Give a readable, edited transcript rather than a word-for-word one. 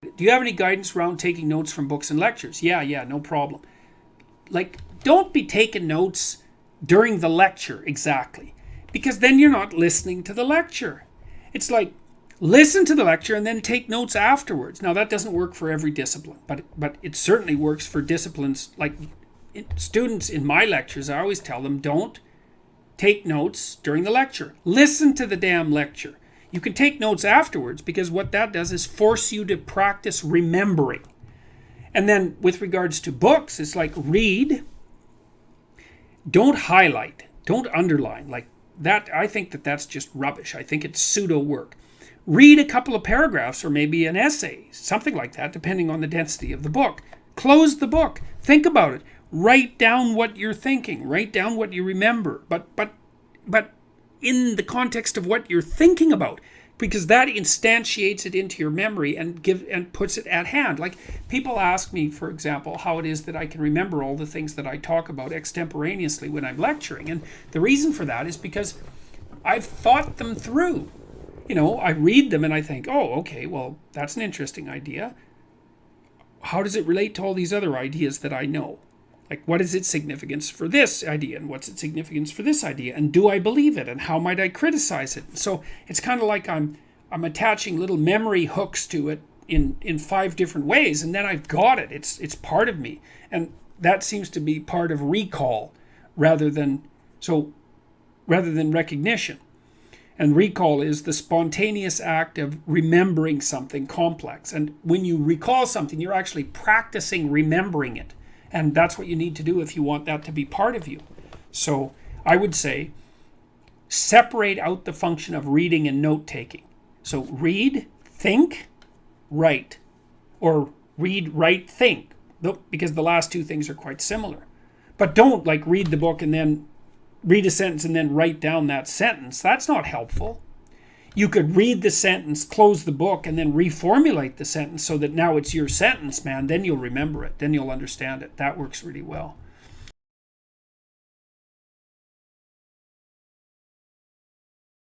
Do you have any guidance around taking notes from books and lectures? Yeah, no problem. Like, don't be taking notes during the lecture exactly, because then you're not listening to the lecture. It's like, listen to the lecture and then take notes afterwards. Now, that doesn't work for every discipline, but it certainly works for disciplines like students in my lectures. I always tell them, don't take notes during the lecture. Listen to the damn lecture. You can take notes afterwards, because what that does is force you to practice remembering. And then with regards to books, it's like, read, don't highlight, don't underline. Like that, I think that that's just rubbish. I think it's pseudo work. Read a couple of paragraphs or maybe an essay, something like that, depending on the density of the book. Close the book. Think about it. Write down what you're thinking. Write down what you remember. But in the context of what you're thinking about, because that instantiates it into your memory and puts it at hand. Like, people ask me, for example, how it is that I can remember all the things that I talk about extemporaneously when I'm lecturing. And the reason for that is because I've thought them through. I read them and I think, oh, okay, well, that's an interesting idea. How does it relate to all these other ideas that I know? Like, what is its significance for this idea, and what's its significance for this idea, and do I believe it, and how might I criticize it? So it's kind of like I'm attaching little memory hooks to it in 5 different ways, and then I've got it. It's part of me, and that seems to be part of recall rather than recognition. And recall is the spontaneous act of remembering something complex. And when you recall something, you're actually practicing remembering it. And that's what you need to do if you want that to be part of you. So I would say, separate out the function of reading and note-taking. So read, think, write. Or read, write, think. Because the last 2 things are quite similar. But don't read the book and then read a sentence and then write down that sentence. That's not helpful. You could read the sentence, close the book, and then reformulate the sentence so that now it's your sentence, man. Then you'll remember it. Then you'll understand it. That works really well.